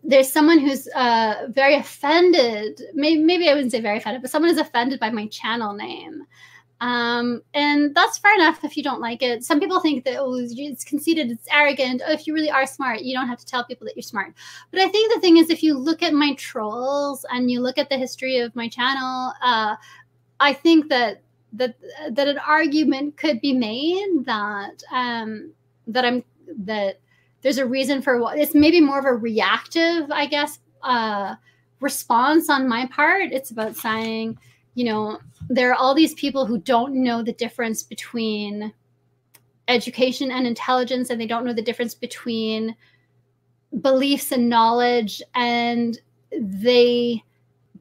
there's someone who's very offended. Maybe I wouldn't say very offended, but someone is offended by my channel name. And that's fair enough if you don't like it. Some people think that, oh, it's conceited, it's arrogant. Oh, if you really are smart, you don't have to tell people that you're smart. But I think the thing is, if you look at my trolls and you look at the history of my channel, I think that an argument could be made that there's a reason for what it's maybe more of a reactive, I guess, response on my part. It's about saying, there are all these people who don't know the difference between education and intelligence, and they don't know the difference between beliefs and knowledge, and they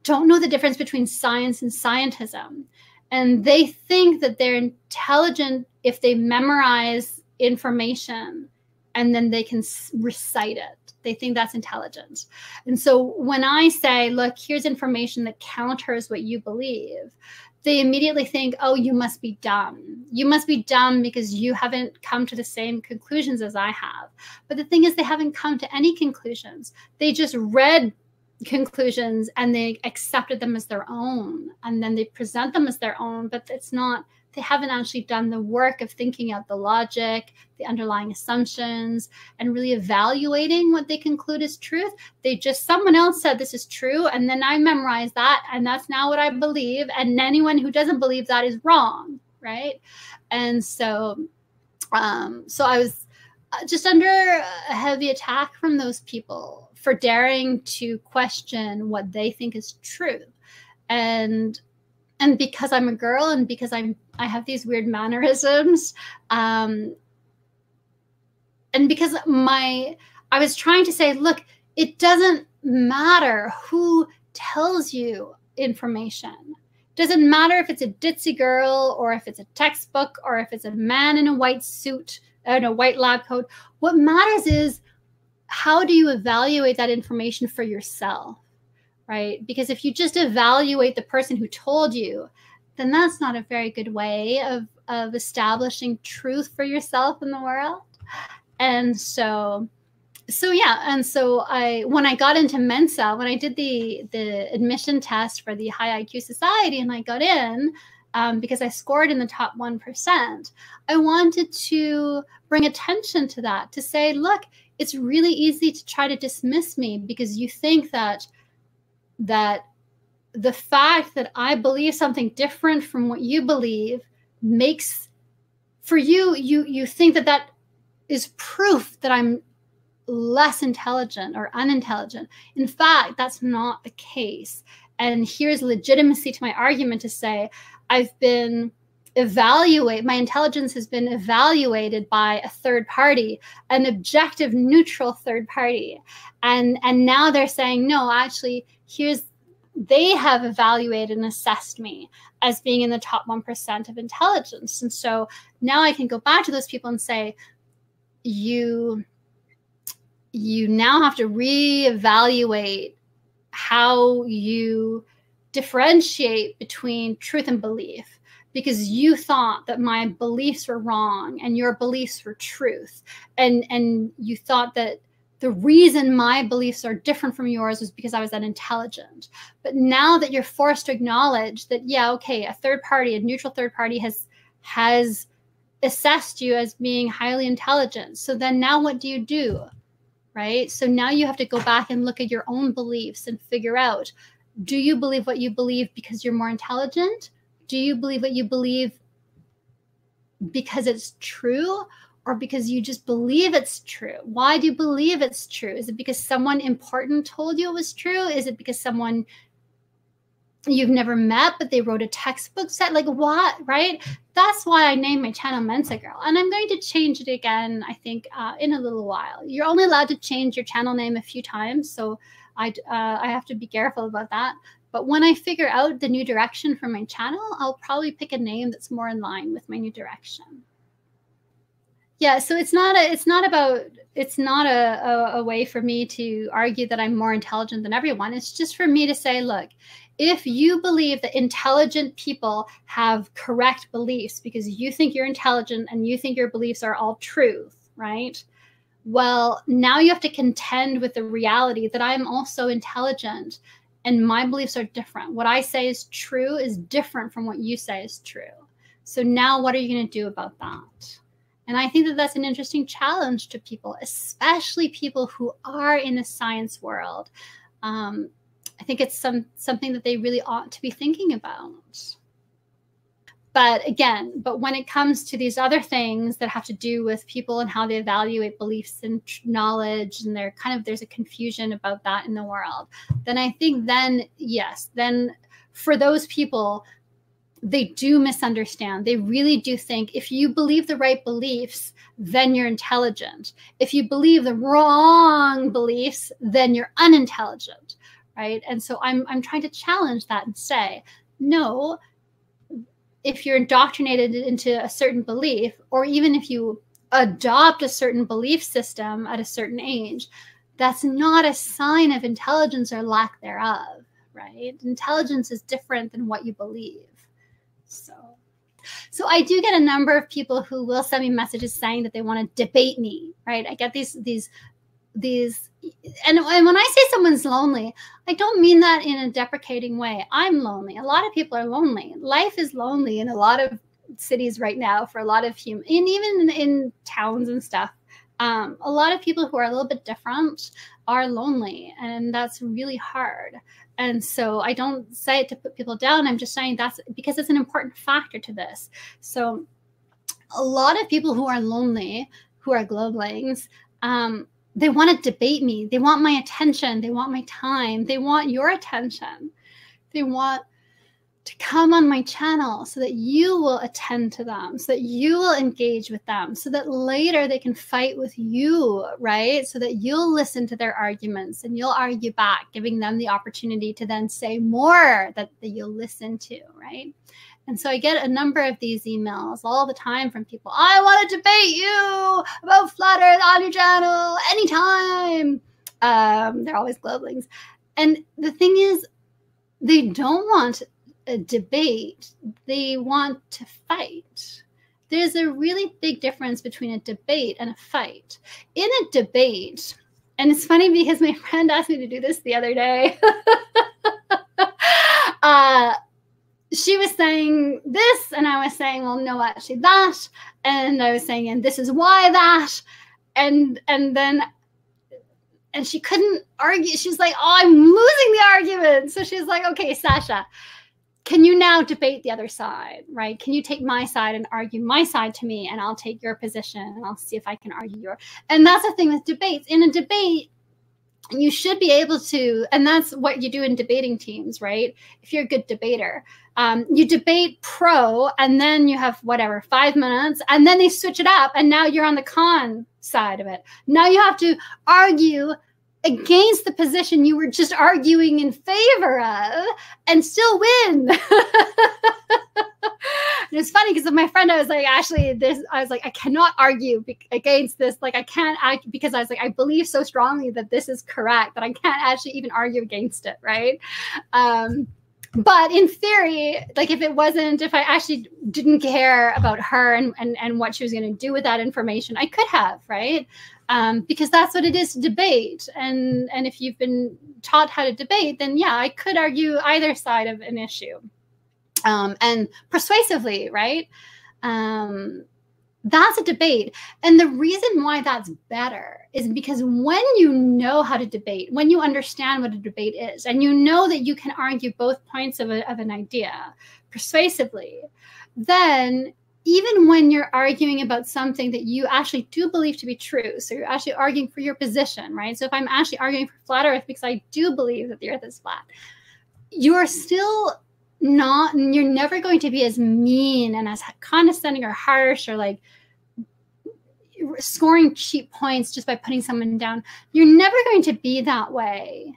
don't know the difference between science and scientism. And they think that they're intelligent if they memorize information and then they can recite it. They think that's intelligent. And so when I say, look, here's information that counters what you believe, they immediately think, oh, you must be dumb. You must be dumb because you haven't come to the same conclusions as I have. But the thing is, they haven't come to any conclusions. They just read conclusions and they accepted them as their own. And then they present them as their own, but it's not, they haven't actually done the work of thinking out the logic, the underlying assumptions, and really evaluating what they conclude is truth. Someone else said this is true, and then I memorized that, and that's now what I believe, and anyone who doesn't believe that is wrong, right? And so I was just under a heavy attack from those people for daring to question what they think is true. And because I'm a girl, and because I have these weird mannerisms, and because I was trying to say, look, it doesn't matter who tells you information. It doesn't matter if it's a ditzy girl, or if it's a textbook, or if it's a man in a white suit and a white lab coat. What matters is, how do you evaluate that information for yourself? Right? Because if you just evaluate the person who told you, then that's not a very good way of establishing truth for yourself in the world. And so yeah. And so when I got into Mensa, when I did the admission test for the High IQ Society, and I got in, because I scored in the top 1%, I wanted to bring attention to that, to say, look, it's really easy to try to dismiss me because you think that the fact that I believe something different from what you believe makes, for you think that is proof that I'm less intelligent or unintelligent. In fact, that's not the case. And here's legitimacy to my argument to say, my intelligence has been evaluated by a third party, an objective, neutral third party. And now they're saying, no, actually, they have evaluated and assessed me as being in the top 1% of intelligence. And so now I can go back to those people and say, you now have to reevaluate how you differentiate between truth and belief, because you thought that my beliefs were wrong and your beliefs were truth. And you thought that the reason my beliefs are different from yours was because I was unintelligent. But now that you're forced to acknowledge that, yeah, okay, a third party, a neutral third party has assessed you as being highly intelligent. So then now what do? Right? So now you have to go back and look at your own beliefs and figure out, do you believe what you believe because you're more intelligent? Do you believe what you believe because it's true, or because you just believe it's true? Why do you believe it's true? Is it because someone important told you it was true? Is it because someone you've never met, but they wrote a textbook set? Like what, right? That's why I named my channel Mensa Girl. And I'm going to change it again, I think, in a little while. You're only allowed to change your channel name a few times, so I have to be careful about that. But when I figure out the new direction for my channel, I'll probably pick a name that's more in line with my new direction. Yeah, so it's not a way for me to argue that I'm more intelligent than everyone. It's just for me to say, look, if you believe that intelligent people have correct beliefs because you think you're intelligent and you think your beliefs are all truth, right? well, now you have to contend with the reality that I'm also intelligent and my beliefs are different. What I say is true is different from what you say is true. So now what are you going to do about that? And I think that that's an interesting challenge to people, especially people who are in the science world. I think it's something that they really ought to be thinking about. But again, when it comes to these other things that have to do with people and how they evaluate beliefs and knowledge, and there's a confusion about that in the world, then I think yes, for those people, they do misunderstand. They really do think if you believe the right beliefs, then you're intelligent. If you believe the wrong beliefs, then you're unintelligent, right? And so I'm trying to challenge that and say, no, if you're indoctrinated into a certain belief, or even if you adopt a certain belief system at a certain age, that's not a sign of intelligence or lack thereof, right? Intelligence is different than what you believe. So I do get a number of people who will send me messages saying that they want to debate me, right? I get these, and when I say someone's lonely, I don't mean that in a deprecating way. I'm lonely. A lot of people are lonely. Life is lonely in a lot of cities right now for a lot of humans, and even in towns and stuff. A lot of people who are a little bit different are lonely, and that's really hard. And so I don't say it to put people down. I'm just saying that's because it's an important factor to this. So a lot of people who are lonely, who are globalings, they want to debate me. They want my attention. They want my time. They want your attention. They want to come on my channel so that you will attend to them, so that you will engage with them, so that later they can fight with you, right? So that you'll listen to their arguments and you'll argue back, giving them the opportunity to then say more that you'll listen to, right? And so I get a number of these emails all the time from people. I want to debate you about flat earth on your channel anytime. They're always globalings. And the thing is, they don't want a debate. They want to fight. There's a really big difference between a debate and a fight. In a debate, and it's funny because my friend asked me to do this the other day. She was saying this, and I was saying, well, no, actually that. And I was saying, and this is why that. And she couldn't argue. She's like, oh, I'm losing the argument. So she's like, okay, Sasha, can you now debate the other side, right? Can you take my side and argue my side to me, and I'll take your position, and I'll see if I can argue your. And that's the thing with debates. In a debate, you should be able to, and that's what you do in debating teams, right? If you're a good debater, you debate pro, and then you have 5 minutes, and then they switch it up, and now you're on the con side of it. Now you have to argue against the position you were just arguing in favor of and still win. And it's funny because my friend, I was like, Ashley, I cannot argue against this. Like, I can't argue because I was like, I believe so strongly that this is correct that I can't actually even argue against it, right? But in theory, like if I actually didn't care about her and what she was going to do with that information, I could have, right? Because that's what it is to debate. And if you've been taught how to debate, then yeah, I could argue either side of an issue. And persuasively, right? That's a debate. And the reason why that's better is because when you know how to debate, when you understand what a debate is, and you know that you can argue both points of an idea persuasively, then even when you're arguing about something that you actually do believe to be true, so you're actually arguing for your position, right? So if I'm actually arguing for flat earth because I do believe that the earth is flat, you're still you're never going to be as mean and as condescending or harsh or like scoring cheap points just by putting someone down. You're never going to be that way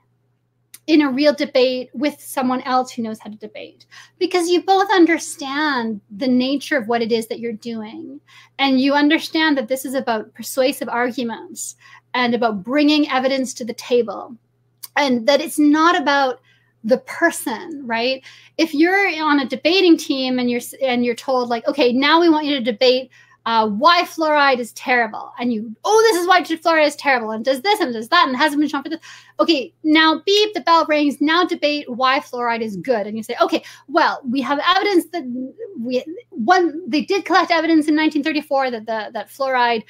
in a real debate with someone else who knows how to debate, because you both understand the nature of what it is that you're doing. And you understand that this is about persuasive arguments and about bringing evidence to the table, and that it's not about the person, right? If you're on a debating team and you're told like, okay, now we want you to debate why fluoride is terrible, and you, this is why fluoride is terrible, and does this and does that, and hasn't been shown for this. Okay, now beep, the bell rings. Now debate why fluoride is good, and you say, okay, well, we have evidence that they did collect evidence in 1934 that fluoride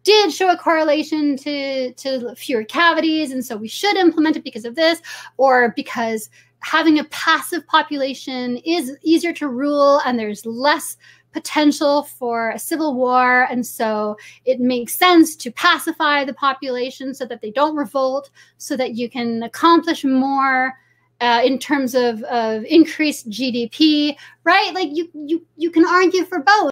did show a correlation to fewer cavities, and so we should implement it because of this, or because having a passive population is easier to rule and there's less potential for a civil war, and so it makes sense to pacify the population so that they don't revolt, so that you can accomplish more in terms of increased GDP, right? Like you can argue for both.